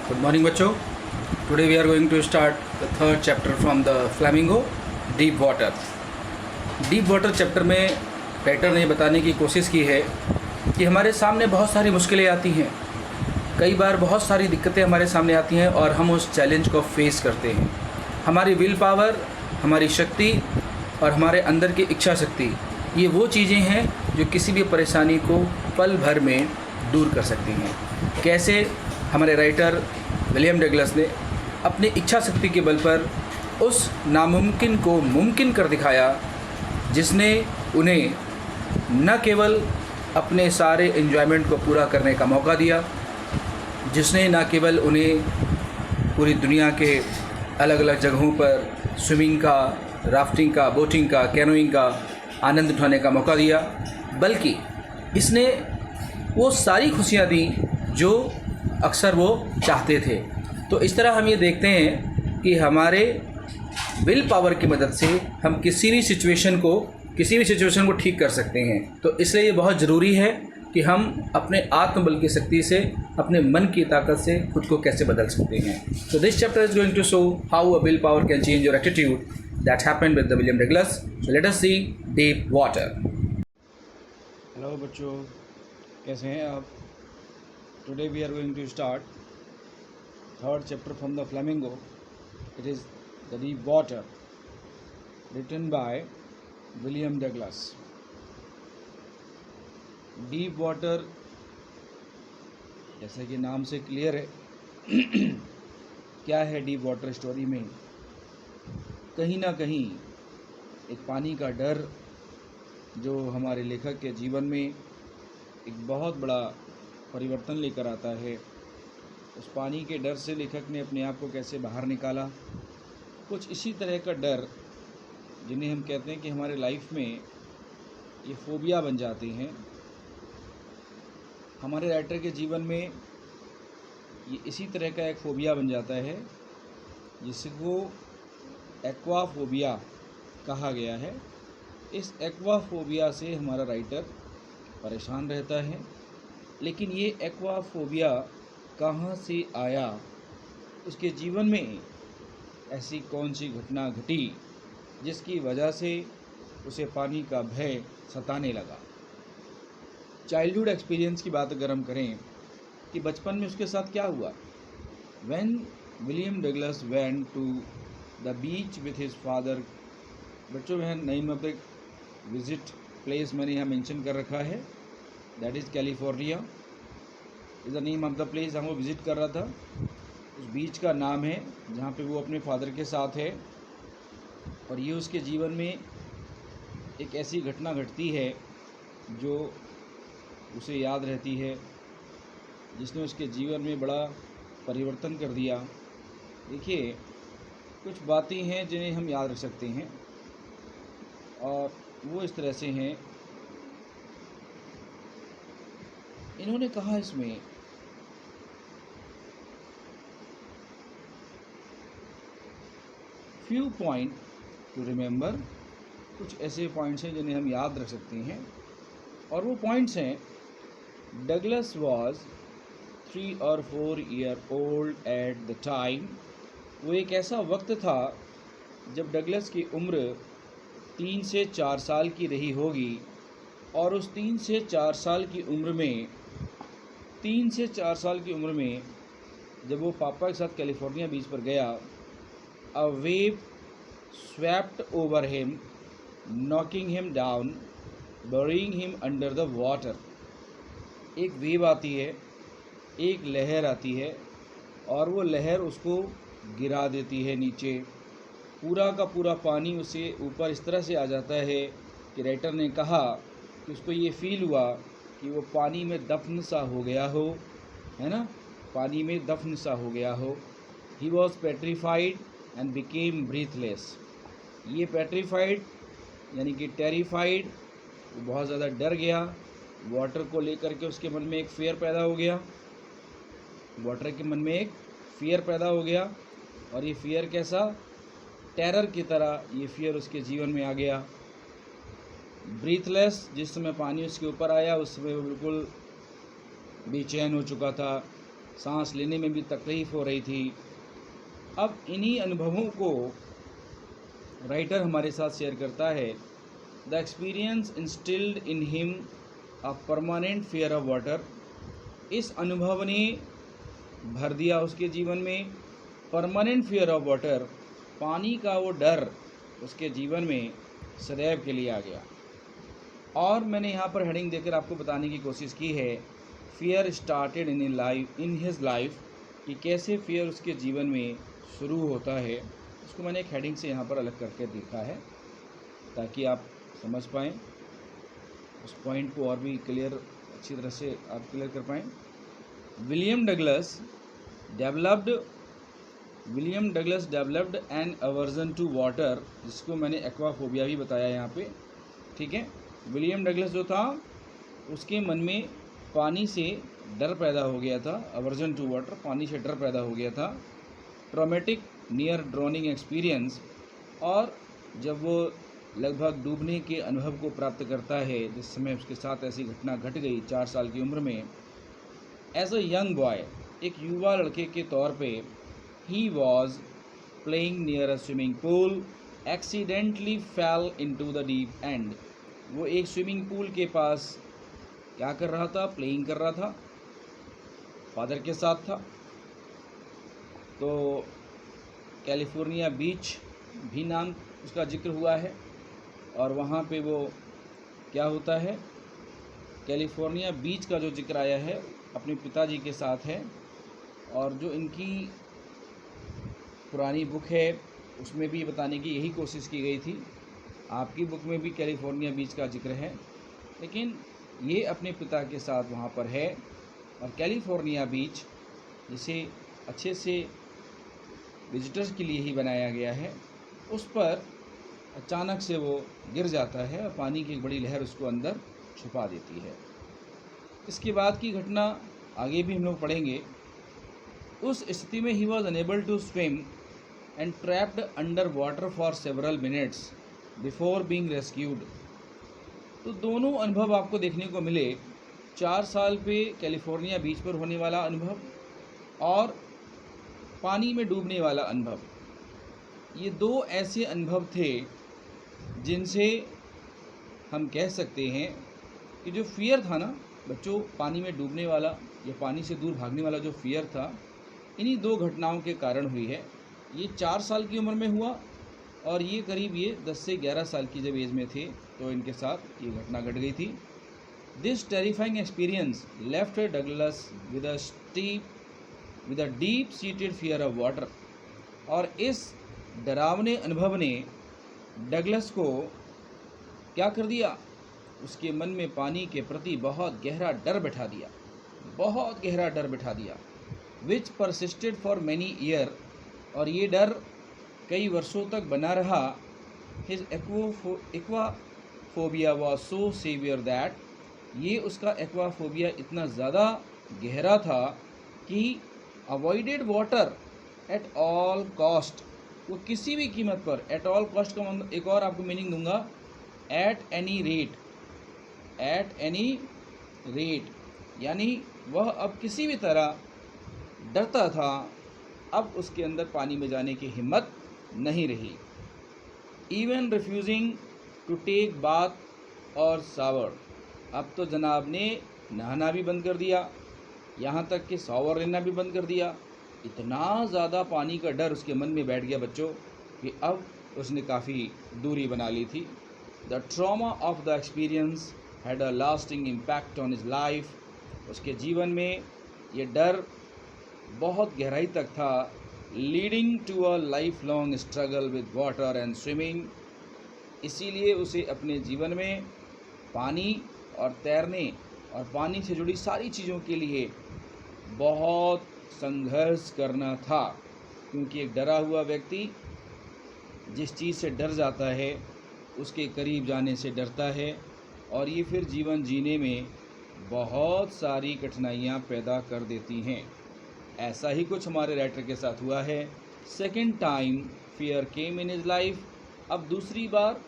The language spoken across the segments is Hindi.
Good morning, बच्चों. Today we are going to start the third chapter from the Flamingo, Deep Water. Deep Water chapter में राइटर ने बताने की कोशिश की है कि हमारे सामने बहुत सारी मुश्किलें आती हैं. कई बार बहुत सारी दिक्कतें हमारे सामने आती हैं और हम उस चैलेंज को फेस करते हैं. हमारी विल पावर, हमारी शक्ति और हमारे अंदर की इच्छा शक्ति, ये वो चीज़ें हैं जो किसी भी परेशानी को पल भर में दूर कर सकती हैं. कैसे हमारे राइटर विलियम डगलस ने अपनी इच्छा शक्ति के बल पर उस नामुमकिन को मुमकिन कर दिखाया, जिसने उन्हें न केवल अपने सारे एंजॉयमेंट को पूरा करने का मौका दिया, जिसने न केवल उन्हें पूरी दुनिया के अलग अलग जगहों पर स्विमिंग का, राफ्टिंग का, बोटिंग का, कैनोइंग का आनंद उठाने का मौका दिया, बल्कि इसने वो सारी खुशियाँ दी जो अक्सर वो चाहते थे. तो इस तरह हम ये देखते हैं कि हमारे विल पावर की मदद से हम किसी भी सिचुएशन को ठीक कर सकते हैं. तो इसलिए ये बहुत ज़रूरी है कि हम अपने आत्मबल की शक्ति से, अपने मन की ताकत से खुद को कैसे बदल सकते हैं. तो this chapter is going to show how a will power can change your attitude. That happened with the William Douglas. So let us see deep water. Hello बच्चों, कैसे हैं आप? Today we are going to start third chapter from the Flamingo. It is the Deep Water, written by William Douglas. Deep Water, जैसा कि नाम से क्लियर है, क्या है डीप वाटर स्टोरी में? कहीं ना कहीं एक पानी का डर जो हमारे लेखक के जीवन में एक बहुत बड़ा परिवर्तन लेकर आता है. उस पानी के डर से लेखक ने अपने आप को कैसे बाहर निकाला. कुछ इसी तरह का डर जिन्हें हम कहते हैं कि हमारे लाइफ में ये फोबिया बन जाती हैं. हमारे राइटर के जीवन में ये इसी तरह का एक फोबिया बन जाता है जिसको एक्वाफोबिया कहा गया है. इस एक्वाफोबिया से हमारा राइटर परेशान रहता है. लेकिन ये एक्वाफोबिया कहाँ से आया, उसके जीवन में ऐसी कौन सी घटना घटी जिसकी वजह से उसे पानी का भय सताने लगा. चाइल्डहुड एक्सपीरियंस की बात अगर हम करें कि बचपन में उसके साथ क्या हुआ. When William Douglas went to the beach with his father. बच्चों में name of the visit place मैंने यहाँ मेंशन कर रखा है. That is California is the name of the place. जहाँ वो विज़िट कर रहा था, उस बीच का नाम है जहाँ पे वो अपने फादर के साथ है. और ये उसके जीवन में एक ऐसी घटना घटती है जो उसे याद रहती है, जिसने उसके जीवन में बड़ा परिवर्तन कर दिया. देखिए, कुछ बातें हैं जिन्हें हम याद रख सकते हैं और वो इस तरह से हैं. इन्होंने कहा इसमें फ्यू पॉइंट टू रिमेंबर. कुछ ऐसे पॉइंट्स हैं जिन्हें हम याद रख सकते हैं और वो पॉइंट्स हैं. Douglas was 3 or 4 year old at the time. वो एक ऐसा वक्त था जब डगलस की उम्र 3 से 4 साल की रही होगी. और उस 3 से 4 साल की उम्र में जब वो पापा के साथ कैलिफोर्निया बीच पर गया, a wave swept over him, knocking him down, बरीइंग him under the water. एक वेव आती है, एक लहर आती है और वो लहर उसको गिरा देती है नीचे. पूरा का पूरा पानी उसे ऊपर इस तरह से आ जाता है कि राइटर ने कहा कि उसको ये फील हुआ कि वो पानी में दफन सा हो गया हो, है ना, पानी में दफन सा हो गया हो. He was petrified and became breathless. ये पेट्रीफाइड यानी कि टेरिफाइड, वो बहुत ज़्यादा डर गया. वाटर को लेकर के उसके मन में एक फियर पैदा हो गया. वाटर के मन में एक फियर पैदा हो गया और ये फियर कैसा, टेरर की तरह ये फियर उसके जीवन में आ गया. ब्रीथलेस, जिस समय पानी उसके ऊपर आया उस समय वो बिल्कुल बेचैन हो चुका था, सांस लेने में भी तकलीफ़ हो रही थी। अब इन्हीं अनुभवों को राइटर हमारे साथ शेयर करता है। The experience instilled in him a permanent fear of water. इस अनुभव ने भर दिया उसके जीवन में परमानेंट फियर ऑफ वाटर, पानी का वो डर उसके जीवन में सदैव के लिए आ गया। और मैंने यहाँ पर हेडिंग देकर आपको बताने की कोशिश की है, fear started in his life, कि कैसे फियर उसके जीवन में शुरू होता है। उसको मैंने एक हेडिंग से यहाँ पर अलग करके देखा है ताकि आप समझ पाएँ, उस पॉइंट को और भी क्लियर अच्छी तरह से आप क्लियर कर पाएँ। William Douglas developed an aversion to water, जिसको मैंने एक्वाफोबिया भी बताया यहाँ पे, ठीक है। विलियम डगलस जो था उसके मन में पानी से डर पैदा हो गया था, अवर्जन टू वाटर, पानी से डर पैदा हो गया था। ट्रॉमेटिक नियर ड्रोनिंग एक्सपीरियंस, और जब वो लगभग डूबने के अनुभव को प्राप्त करता है, जिस समय उसके साथ ऐसी घटना घट गई 4 साल की उम्र में, एज अ यंग बॉय, एक युवा लड़के के तौर पे, he was playing near a swimming pool, accidentally fail into the deep and. वो एक स्विमिंग पूल के पास क्या कर रहा था, प्लेइंग कर रहा था, फादर के साथ था। तो कैलिफोर्निया बीच भी नाम उसका जिक्र हुआ है, और वहाँ पे वो क्या होता है, कैलिफोर्निया बीच का जो जिक्र आया है अपने पिताजी के साथ है। और जो इनकी पुरानी बुक है उसमें भी बताने की यही कोशिश की गई थी। आपकी बुक में भी कैलिफोर्निया बीच का जिक्र है, लेकिन ये अपने पिता के साथ वहाँ पर है। और कैलिफोर्निया बीच, जिसे अच्छे से विजिटर्स के लिए ही बनाया गया है, उस पर अचानक से वो गिर जाता है और पानी की एक बड़ी लहर उसको अंदर छुपा देती है। इसके बाद की घटना आगे भी हम लोग पढ़ेंगे। उस स्थिति में he was unable to swim and trapped under water for several minutes before being rescued. तो दोनों अनुभव आपको देखने को मिले, 4 साल पे कैलिफोर्निया बीच पर होने वाला अनुभव और पानी में डूबने वाला अनुभव। ये 2 ऐसे अनुभव थे जिनसे हम कह सकते हैं कि जो फियर था ना बच्चों, पानी में डूबने वाला या पानी से दूर भागने वाला जो फियर था, इन्हीं 2 घटनाओं के कारण हुई है। ये 4 साल की उम्र में हुआ, और ये करीब 10 से 11 साल की जब एज में थे तो इनके साथ ये घटना घट गई थी। This terrifying experience left Douglas with a deep seated fear of water. और इस डरावने अनुभव ने डगलस को क्या कर दिया, उसके मन में पानी के प्रति बहुत गहरा डर बैठा दिया, विच परसिस्टेड फॉर मैनी ईयर। और ये डर कई वर्षों तक बना रहा। His aquaphobia was so severe that, ये उसका एक्वाफोबिया इतना ज़्यादा गहरा था कि avoided water at all cost, वो किसी भी कीमत पर, एट ऑल कॉस्ट का मतलब एक और आपको मीनिंग दूंगा, एट एनी रेट, यानी वह अब किसी भी तरह डरता था। अब उसके अंदर पानी में जाने की हिम्मत नहीं रही। Even refusing to take bath और शावर, अब तो जनाब ने नहाना भी बंद कर दिया, यहाँ तक कि शावर लेना भी बंद कर दिया। इतना ज़्यादा पानी का डर उसके मन में बैठ गया बच्चों कि अब उसने काफ़ी दूरी बना ली थी। The trauma of the experience had a lasting impact on his life. उसके जीवन में ये डर बहुत गहराई तक था, leading to a life long struggle with water and swimming. इसीलिए उसे अपने जीवन में पानी और तैरने और पानी से जुड़ी सारी चीज़ों के लिए बहुत संघर्ष करना था, क्योंकि एक डरा हुआ व्यक्ति जिस चीज़ से डर जाता है उसके करीब जाने से डरता है, और ये फिर जीवन जीने में बहुत सारी कठिनाइयाँ पैदा कर देती हैं। ऐसा ही कुछ हमारे राइटर के साथ हुआ है। Second time fear came in his life. अब दूसरी बार,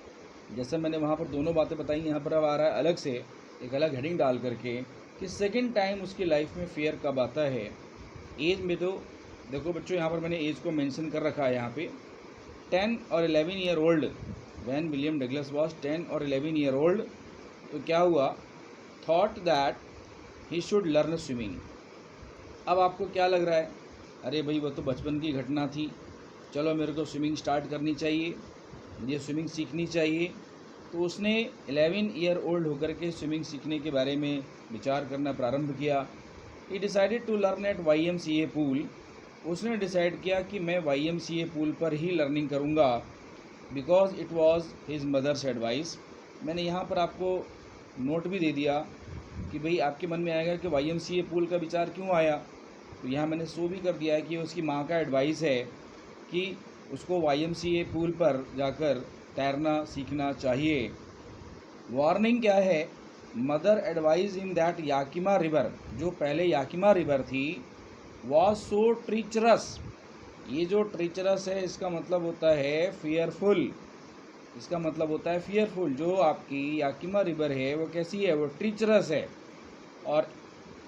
जैसे मैंने वहाँ पर दोनों बातें बताई, यहाँ पर अब आ रहा है अलग से एक अलग हेडिंग डाल करके कि सेकेंड टाइम उसकी लाइफ में फियर कब आता है। एज में तो देखो बच्चों, यहाँ पर मैंने एज को मेंशन कर रखा है यहाँ पे 10 और 11 year old. When William Douglas was 10 और 11 ईयर ओल्ड, तो क्या हुआ, thought that he should learn swimming. अब आपको क्या लग रहा है, अरे भाई वो तो बचपन की घटना थी, चलो मेरे को स्विमिंग स्टार्ट करनी चाहिए, मुझे स्विमिंग सीखनी चाहिए। तो उसने 11 ईयर ओल्ड होकर के स्विमिंग सीखने के बारे में विचार करना प्रारंभ किया। He decided to learn at YMCA pool. उसने डिसाइड किया कि मैं YMCA पूल पर ही लर्निंग करूँगा, because it was his mother's advice. मैंने यहाँ पर आपको नोट भी दे दिया कि भाई आपके मन में आएगा कि YMCA पूल का विचार क्यों आया, तो यहाँ मैंने शो भी कर दिया है कि उसकी माँ का एडवाइस है कि उसको YMCA पूल पर जाकर तैरना सीखना चाहिए। वार्निंग क्या है, mother advise in that Yakima river, जो पहले याकिमा रिवर थी, वॉज सो ट्रीचरस। ये जो ट्रीचरस है इसका मतलब होता है फियरफुल, इसका मतलब होता है फियरफुल। जो आपकी याकिमा रिवर है वो कैसी है, वो ट्रीचरस है, और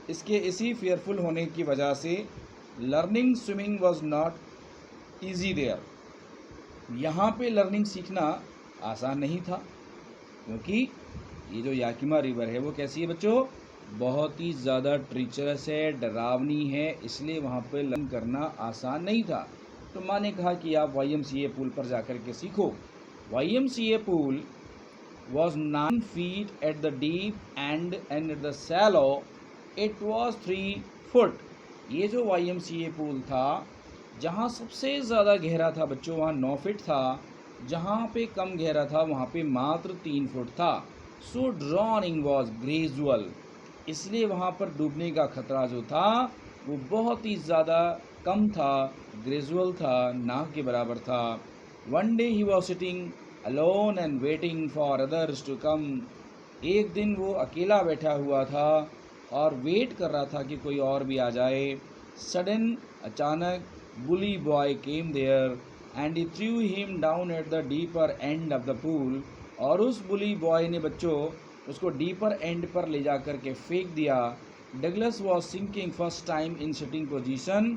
इसके इसी फियरफुल होने की वजह से learning swimming was not easy there. यहाँ पे लर्निंग सीखना आसान नहीं था, क्योंकि ये जो याकिमा रिवर है वो कैसी है बच्चों, बहुत ही ज़्यादा ट्रीचरस है, डरावनी है, इसलिए वहाँ पे लर्न करना आसान नहीं था। तो माँ ने कहा कि आप YMCA पूल पर जाकर के सीखो। YMCA pool was 9 feet at the deep and at the shallow it was 3 foot। ये जो YMCA पूल था, जहाँ सबसे ज़्यादा गहरा था बच्चों वहाँ 9 फीट था, जहाँ पे कम गहरा था वहाँ पे मात्र 3 फुट था। सो ड्रॉनिंग वॉज ग्रेजुअल, इसलिए वहाँ पर डूबने का खतरा जो था वो बहुत ही ज़्यादा कम था, ग्रेजुअल था, ना के बराबर था। One day he was sitting alone and waiting for others to come. एक दिन वो अकेला बैठा हुआ था और वेट कर रहा था कि कोई और भी आ जाए। सडन, अचानक, bully boy came there and he threw him down at the deeper end of the pool. और उस बुली बॉय ने बच्चों उसको डीपर एंड पर ले जा कर के फेंक दिया। Douglas was sinking first time in sitting position.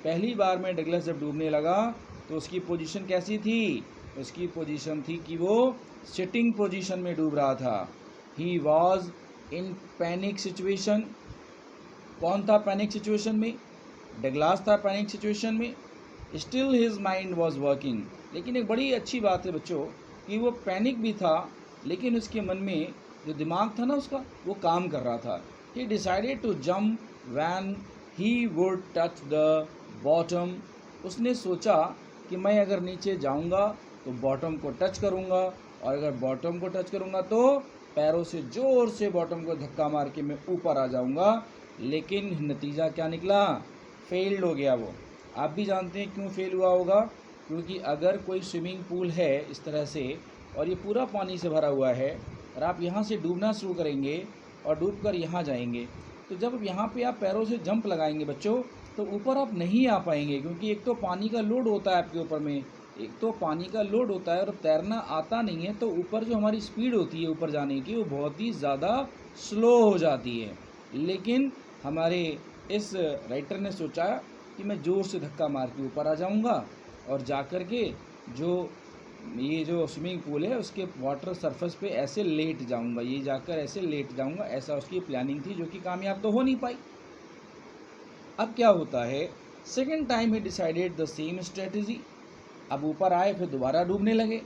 पहली बार में डगलस जब डूबने लगा तो उसकी पोजीशन कैसी थी, उसकी पोजीशन थी कि वो सिटिंग पोजीशन में डूब रहा था। He was in panic situation. कौन था पैनिक सिचुएशन में, डगलास था पैनिक सिचुएशन में। Still his mind was working. लेकिन एक बड़ी अच्छी बात है बच्चों कि वो पैनिक भी था, लेकिन उसके मन में जो दिमाग था ना उसका, वो काम कर रहा था। He decided to jump when he would touch the bottom. उसने सोचा कि मैं अगर नीचे जाऊंगा तो बॉटम को टच करूंगा, और अगर बॉटम को टच करूंगा तो पैरों से ज़ोर से बॉटम को धक्का मार के मैं ऊपर आ जाऊंगा। लेकिन नतीजा क्या निकला, फेल्ड हो गया वो। आप भी जानते हैं क्यों फेल हुआ होगा, क्योंकि अगर कोई स्विमिंग पूल है इस तरह से और ये पूरा पानी से भरा हुआ है और आप यहाँ से डूबना शुरू करेंगे और डूबकर यहाँ जाएंगे, तो जब यहाँ पे आप पैरों से जंप लगाएंगे बच्चों तो ऊपर आप नहीं आ पाएंगे, क्योंकि एक तो पानी का लोड होता है आपके ऊपर में, एक तो पानी का लोड होता है और तैरना आता नहीं है, तो ऊपर जो हमारी स्पीड होती है ऊपर जाने की वो बहुत ही ज़्यादा स्लो हो जाती है। लेकिन हमारे इस राइटर ने सोचा कि मैं ज़ोर से धक्का मार के ऊपर आ जाऊंगा और जाकर के ये जो स्विमिंग पूल है उसके वाटर सरफेस पे ऐसे लेट जाऊंगा, ये जाकर ऐसे लेट जाऊंगा, ऐसा उसकी प्लानिंग थी, जो कि कामयाब तो हो नहीं पाई। अब क्या होता है, second time he decided the same strategy. अब ऊपर आए फिर दोबारा डूबने लगे,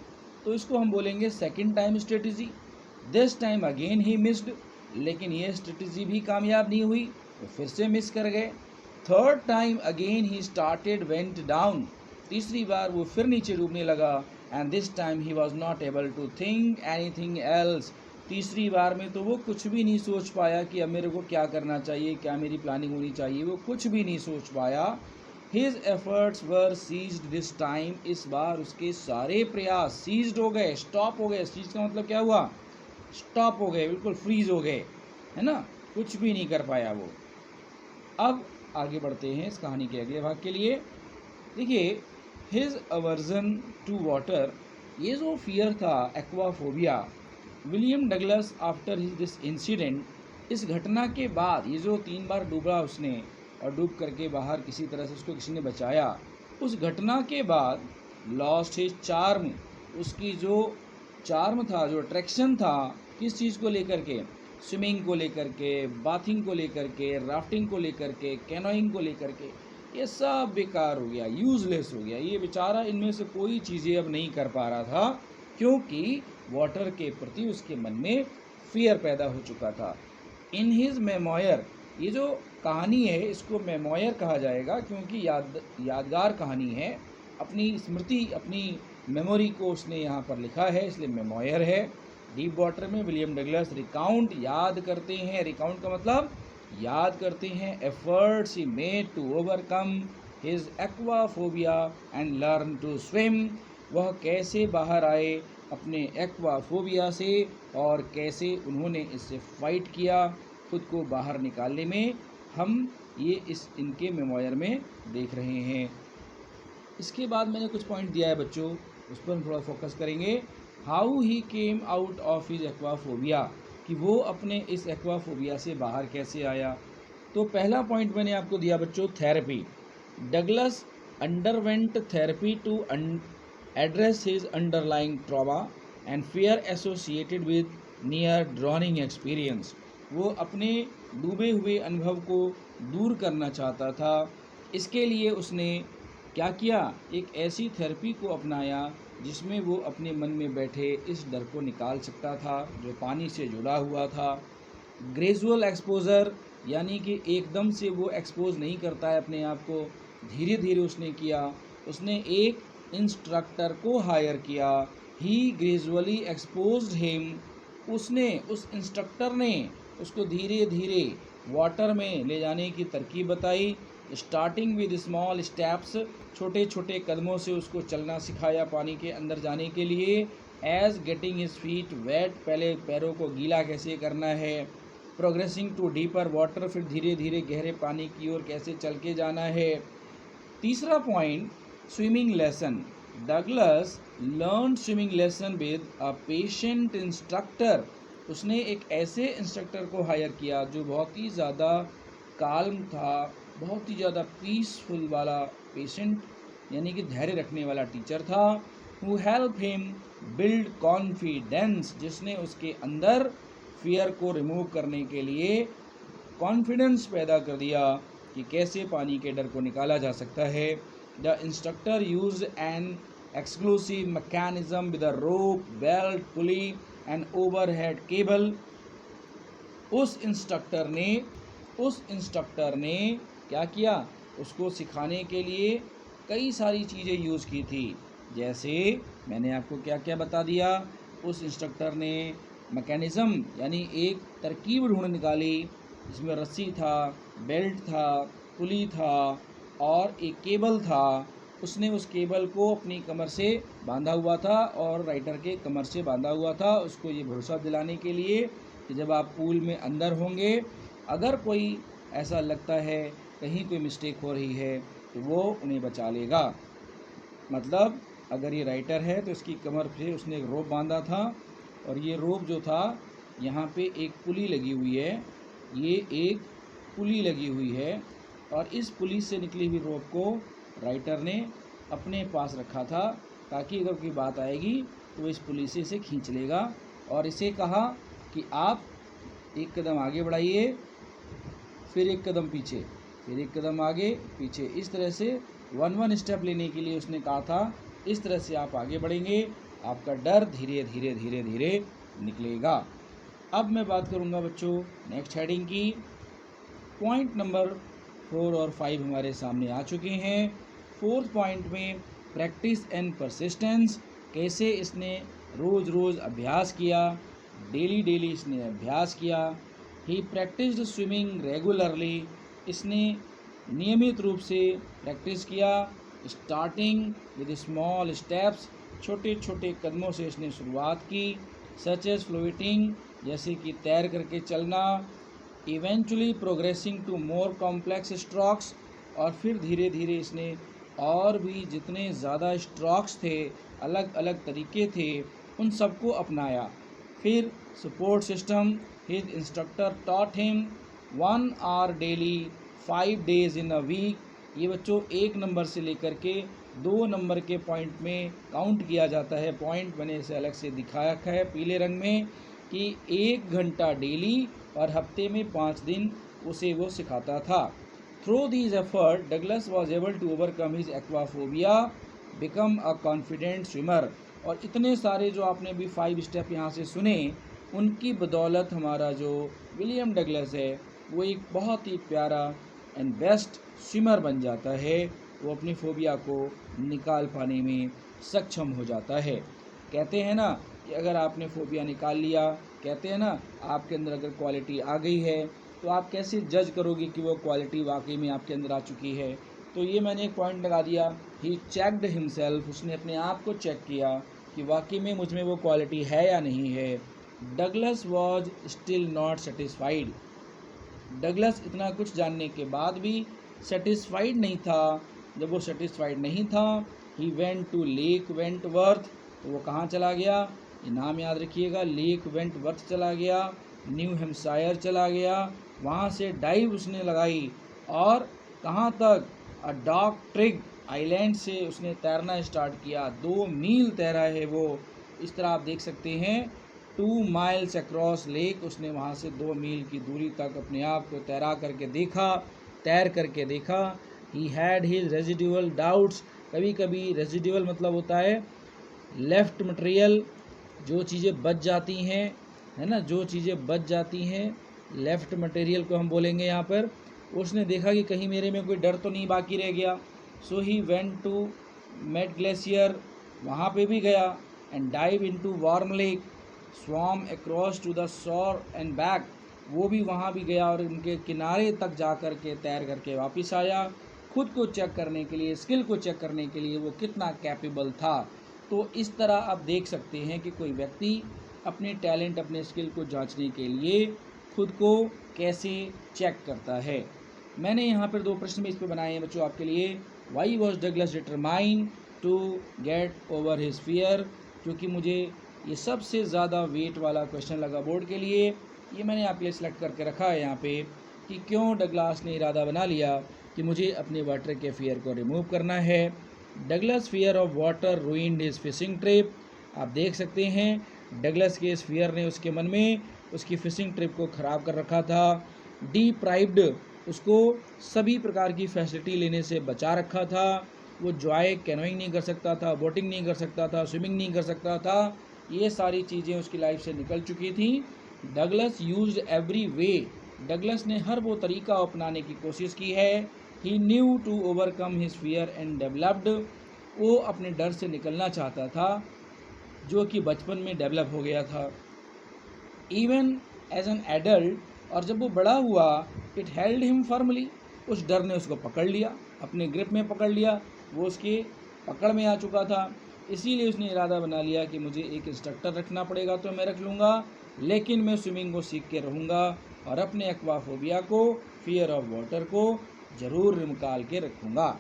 तो इसको हम बोलेंगे second time strategy. This time again he missed, लेकिन ये स्ट्रेटजी भी कामयाब नहीं हुई, तो फिर से मिस कर गए। Third time again he started went down. तीसरी बार वो फिर नीचे डूबने लगा। And this time he was not able to think anything else. तीसरी बार में तो वो कुछ भी नहीं सोच पाया कि अब मेरे को क्या करना चाहिए, क्या मेरी प्लानिंग होनी चाहिए, वो कुछ भी नहीं सोच पाया। His efforts were ceased this time. इस बार उसके सारे प्रयास सीज्ड हो गए, स्टॉप हो गए। सीज का मतलब क्या हुआ, स्टॉप हो गए, बिल्कुल फ्रीज हो गए, है ना, कुछ भी नहीं कर पाया वो। अब आगे बढ़ते हैं इस कहानी के अगले भाग के लिए। देखिए, हिज अवर्जन टू वाटर, ये जो फियर था, aquaphobia, William Douglas after this incident, इस घटना के बाद, ये जो 3 बार डूबा उसने, और डूब करके बाहर किसी तरह से उसको किसी ने बचाया। उस घटना के बाद लॉस्ट हिज चार्म, उसकी जो चार्म था, जो अट्रैक्शन था, किस चीज़ को लेकर के, स्विमिंग को लेकर के, बाथिंग को लेकर के, राफ्टिंग को लेकर के, कैनोइंग को लेकर के, ये सब बेकार हो गया, यूज़लेस हो गया। ये बेचारा इनमें से कोई चीज़ें अब नहीं कर पा रहा था, क्योंकि वाटर के प्रति उसके मन में फियर पैदा हो चुका था। इन हिज मेमोयर, ये जो कहानी है इसको मेमोयर कहा जाएगा, क्योंकि यादगार कहानी है, अपनी स्मृति, अपनी मेमोरी को उसने यहाँ पर लिखा है, इसलिए मेमोयर है। डीप वाटर में विलियम डगलस रिकाउंट, याद करते हैं, रिकाउंट का मतलब याद करते हैं, efforts he made to overcome his aquaphobia and learn to swim, वह कैसे बाहर आए अपने एक्वाफोबिया से और कैसे उन्होंने इससे फाइट किया, खुद को बाहर निकालने में, हम ये इस इनके मेमोयर में देख रहे हैं। इसके बाद मैंने कुछ पॉइंट दिया है बच्चों, उस पर हम थोड़ा फोकस करेंगे। How he came out of his aquaphobia, कि वो अपने इस एक्वाफोबिया से बाहर कैसे आया। तो पहला पॉइंट मैंने आपको दिया बच्चों, therapy. Douglas underwent therapy to address his underlying trauma and fear associated with near drowning experience. वो अपने डूबे हुए अनुभव को दूर करना चाहता था। इसके लिए उसने क्या किया, एक ऐसी थेरेपी को अपनाया जिसमें वो अपने मन में बैठे इस डर को निकाल सकता था जो पानी से जुड़ा हुआ था। ग्रेजुअल एक्सपोजर, यानी कि एकदम से वो एक्सपोज नहीं करता है अपने आप को, धीरे धीरे उसने किया। उसने एक इंस्ट्रक्टर को हायर किया, ही ग्रेजुअली एक्सपोज्ड हिम, उसने, उस इंस्ट्रक्टर ने उसको धीरे धीरे वाटर में ले जाने की तरकीब बताई। स्टार्टिंग विद स्मॉल स्टेप्स, छोटे छोटे कदमों से उसको चलना सिखाया पानी के अंदर जाने के लिए। As getting his feet wet, पहले पैरों को गीला कैसे करना है। प्रोग्रेसिंग टू डीपर वाटर, फिर धीरे धीरे गहरे पानी की ओर कैसे चल के जाना है। तीसरा point, swimming lesson. Douglas learn swimming lesson with a patient instructor, उसने एक ऐसे इंस्ट्रक्टर को हायर किया जो बहुत ही ज़्यादा काल्म था, बहुत ही ज़्यादा पीसफुल वाला, पेशेंट यानी कि धैर्य रखने वाला टीचर था। Who help him build confidence, जिसने उसके अंदर फियर को रिमूव करने के लिए कॉन्फिडेंस पैदा कर दिया कि कैसे पानी के डर को निकाला जा सकता है। The instructor use an exclusive mechanism with a rope, belt, pulley and overhead cable. उस इंस्ट्रक्टर ने क्या किया, उसको सिखाने के लिए कई सारी चीज़ें यूज़ की थी। जैसे मैंने आपको क्या क्या बता दिया, उस इंस्ट्रक्टर ने मैकेनिज़्म यानी एक तरकीब ढूंढ निकाली, जिसमें रस्सी था, बेल्ट था, पुली था और एक केबल था। उसने उस केबल को अपनी कमर से बांधा हुआ था और राइटर के कमर से बांधा हुआ था, उसको ये भरोसा दिलाने के लिए कि जब आप पूल में अंदर होंगे, अगर कोई ऐसा लगता है कहीं कोई मिस्टेक हो रही है तो वो उन्हें बचा लेगा। मतलब अगर ये राइटर है तो इसकी कमर पे उसने एक रोप बांधा था और ये रोप जो था, यहाँ पे एक पुली लगी हुई है, ये एक पुली लगी हुई है और इस पुली से निकली हुई रोप को राइटर ने अपने पास रखा था ताकि अगर कोई बात आएगी तो इस पुली से इसे खींच लेगा। और इसे कहा कि आप एक कदम आगे बढ़ाइए, फिर एक कदम पीछे, फिर एक कदम आगे पीछे, इस तरह से वन स्टेप लेने के लिए उसने कहा था। इस तरह से आप आगे बढ़ेंगे, आपका डर धीरे धीरे धीरे धीरे निकलेगा। अब मैं बात करूंगा बच्चों नेक्स्ट हेडिंग की। पॉइंट नंबर 4 और 5 हमारे सामने आ चुके हैं। फोर्थ पॉइंट में प्रैक्टिस एंड परसिस्टेंस, कैसे इसने रोज़ रोज़ अभ्यास किया, डेली इसने अभ्यास किया। ही प्रैक्टिस्ड स्विमिंग रेगुलरली, इसने नियमित रूप से प्रैक्टिस किया। स्टार्टिंग विद स्मॉल स्टेप्स, छोटे छोटे कदमों से इसने शुरुआत की। सच एज फ्लोटिंग, जैसे कि तैर करके चलना। Eventually progressing to more complex strokes, और फिर धीरे धीरे इसने और भी जितने ज़्यादा स्ट्रोक्स थे, अलग अलग तरीके थे, उन सबको अपनाया। फिर support system, his instructor taught him 1 hour daily 5 days in a week। ये बच्चों 1 नंबर से लेकर के 2 नंबर के पॉइंट में काउंट किया जाता है। पॉइंट मैंने इसे अलग से दिखाया है पीले रंग में कि 1 घंटा डेली और हफ्ते में 5 दिन उसे वो सिखाता था। Through these effort Douglas was able to overcome his aquaphobia, become a confident swimmer. और इतने सारे जो आपने भी 5 स्टेप यहाँ से सुने, उनकी बदौलत हमारा जो विलियम डगलस है वो एक बहुत ही प्यारा एंड बेस्ट स्विमर बन जाता है। वो अपनी फोबिया को निकाल पाने में सक्षम हो जाता है। कहते हैं ना कि अगर आपने फोबिया निकाल लिया, कहते हैं ना आपके अंदर अगर क्वालिटी आ गई है तो आप कैसे जज करोगे कि वो क्वालिटी वाकई में आपके अंदर आ चुकी है। तो ये मैंने एक पॉइंट लगा दिया, ही चेक्ड हिमसेल्फ, उसने अपने आप को चेक किया कि वाकई में मुझ में वो क्वालिटी है या नहीं है। Douglas was still not satisfied. Douglas इतना कुछ जानने के बाद भी सेटिस्फाइड नहीं था। जब वो सेटिस्फाइड नहीं था, he went to lake Wentworth. तो वो कहाँ चला गया, ये नाम याद रखिएगा, लेक वेंटवर्थ चला गया, न्यू हैम्पशायर चला गया। वहाँ से डाइव उसने लगाई और कहाँ तक, अ डॉग ट्रिग आइलैंड से उसने तैरना स्टार्ट किया। 2 मील तैरा है वो। इस तरह आप देख सकते हैं 2 माइल्स अक्रॉस लेक। उसने वहाँ से 2 मील की दूरी तक अपने आप को तैर करके देखा। He had his residual doubts. कभी कभी रेजिडुअल मतलब होता है लेफ्ट मटेरियल, जो चीज़ें बच जाती हैं, है ना, जो चीज़ें बच जाती हैं लेफ्ट मटेरियल को हम बोलेंगे यहाँ पर। उसने देखा कि कहीं मेरे में कोई डर तो नहीं बाकी रह गया। So he went to met glacier, वहाँ पे भी गया, and dive into warm lake, swam across to the shore and back, वो भी वहाँ भी गया और उनके किनारे तक जा कर के तैर करके वापस आया। खुद को चेक करने के लिए, स्किल को चेक करने के लिए वो कितना कैपेबल था। तो इस तरह आप देख सकते हैं कि कोई व्यक्ति अपने टैलेंट, अपने स्किल को जांचने के लिए खुद को कैसे चेक करता है। मैंने यहाँ पर 2 प्रश्न इस पर बनाए हैं बच्चों आपके लिए। Why was Douglas determined to get over his fear, क्योंकि मुझे ये सबसे ज़्यादा वेट वाला क्वेश्चन लगा बोर्ड के लिए। ये मैंने आपके लिए सिलेक्ट करके रखा है यहाँ पे कि क्यों डगलस ने इरादा बना लिया कि मुझे अपने वाटर के फियर को रिमूव करना है। Douglas fear of water ruined his fishing trip. आप देख सकते हैं डगलस के इस फियर ने उसके मन में उसकी फिशिंग ट्रिप को ख़राब कर रखा था। डिप्राइव्ड, उसको सभी प्रकार की फैसिलिटी लेने से बचा रखा था। वो जॉय कैनोइंग नहीं कर सकता था, बोटिंग नहीं कर सकता था, स्विमिंग नहीं कर सकता था। ये सारी चीज़ें उसकी लाइफ से निकल चुकी थी। Douglas used every way, Douglas ने हर वो तरीका अपनाने की कोशिश की है। He knew to overcome his fear and developed, वो अपने डर से निकलना चाहता था जो कि बचपन में डेवलप हो गया था। इवन एज एन एडल्ट, और जब वो बड़ा हुआ, इट हेल्ड हिम फर्मली, उस डर ने उसको पकड़ लिया, अपने ग्रिप में पकड़ लिया, वो उसके पकड़ में आ चुका था। इसीलिए उसने इरादा बना लिया कि मुझे एक इंस्ट्रक्टर रखना पड़ेगा तो मैं रख लूँगा, लेकिन मैं स्विमिंग को सीख के रहूँगा और अपने एक्वाफोबिया को, फियर ऑफ वाटर को ज़रूर निकाल के रखूँगा।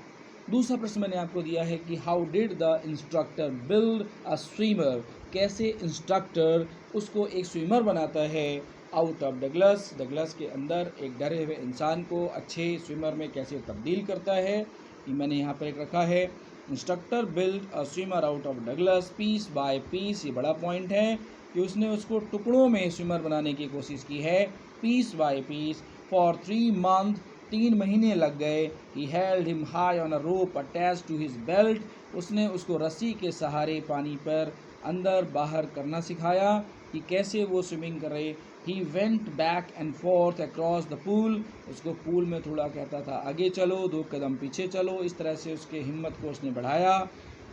दूसरा प्रश्न मैंने आपको दिया है कि how did the instructor build a swimmer, कैसे इंस्ट्रक्टर उसको एक स्विमर बनाता है आउट ऑफ डगलस, डगलस के अंदर एक डरे हुए इंसान को अच्छे स्विमर में कैसे तब्दील करता है। ये मैंने यहाँ पर एक रखा है, instructor build a swimmer out of Douglas piece by piece. ये बड़ा पॉइंट है कि उसने उसको टुकड़ों में स्विमर बनाने की कोशिश की है, piece by piece. For 3 month, 3 महीने लग गए। He held him high on a rope attach to his belt, उसने उसको रस्सी के सहारे पानी पर अंदर बाहर करना सिखाया कि कैसे वो स्विमिंग करे। He went back and fourth across the pool, उसको पूल में थोड़ा कहता था आगे चलो, 2 कदम पीछे चलो, इस तरह से उसके हिम्मत को उसने बढ़ाया।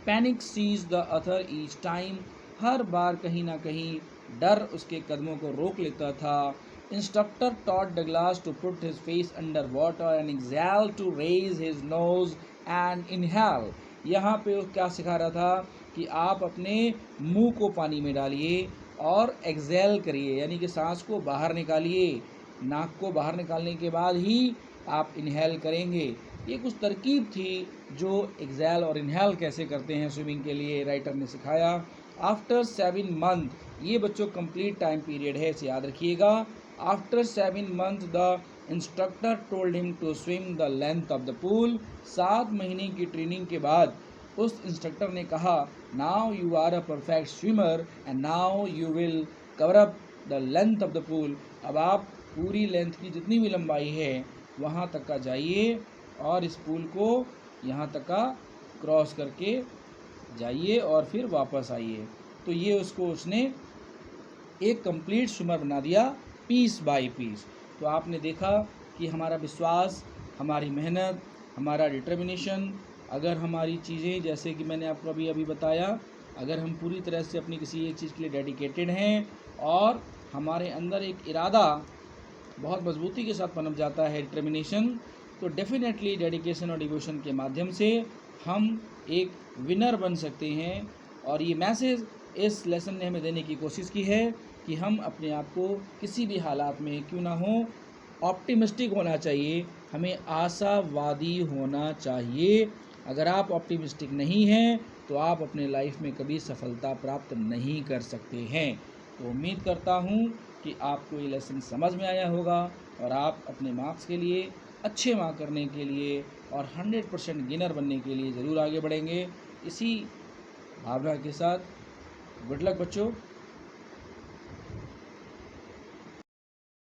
Panic seize the other each time, हर बार कहीं ना कहीं डर उसके कदमों को रोक लेता था। Instructor taught Douglas to put his face under water and exhale to raise his nose and inhale, यहाँ पे वो क्या सिखा रहा था कि आप अपने मुंह को पानी में डालिए और एक्सहेल करिए, यानी कि सांस को बाहर निकालिए, नाक को बाहर निकालने के बाद ही आप इनहेल करेंगे। ये कुछ तरकीब थी जो एक्सहेल और इनहेल कैसे करते हैं स्विमिंग के लिए राइटर ने सिखाया। आफ्टर 7 मंथ, ये बच्चों कंप्लीट टाइम पीरियड है, इसे याद रखिएगा। After 7 month the instructor told him to swim the length of the pool. 7 महीने की ट्रेनिंग के बाद उस इंस्ट्रक्टर ने कहा, now you are a perfect swimmer and now you will cover up the length of the pool. अब आप पूरी लेंथ की जितनी भी लंबाई है वहाँ तक का जाइए और इस पूल को यहाँ तक का क्रॉस करके जाइए और फिर वापस आइए। तो ये उसने एक कंप्लीट स्विमर बना दिया पीस बाय पीस। तो आपने देखा कि हमारा विश्वास, हमारी मेहनत, हमारा डिटर्मिनेशन, अगर हमारी चीज़ें जैसे कि मैंने आपको अभी बताया, अगर हम पूरी तरह से अपनी किसी एक चीज़ के लिए डेडिकेटेड हैं और हमारे अंदर एक इरादा बहुत मजबूती के साथ पनप जाता है, डिटर्मिनेशन, तो डेफिनेटली डेडिकेशन और डिवोशन के माध्यम से हम एक विनर बन सकते हैं। और ये मैसेज इस लेसन ने हमें देने की कोशिश की है कि हम अपने आप को किसी भी हालात में क्यों ना हो ऑप्टिमिस्टिक होना चाहिए, हमें आशावादी होना चाहिए। अगर आप ऑप्टिमिस्टिक नहीं हैं तो आप अपने लाइफ में कभी सफलता प्राप्त नहीं कर सकते हैं। तो उम्मीद करता हूँ कि आपको ये लेसन समझ में आया होगा और आप अपने मार्क्स के लिए, अच्छे मार्क करने के लिए और 100% गेनर बनने के लिए ज़रूर आगे बढ़ेंगे। इसी भावना के साथ गुड लक बच्चों।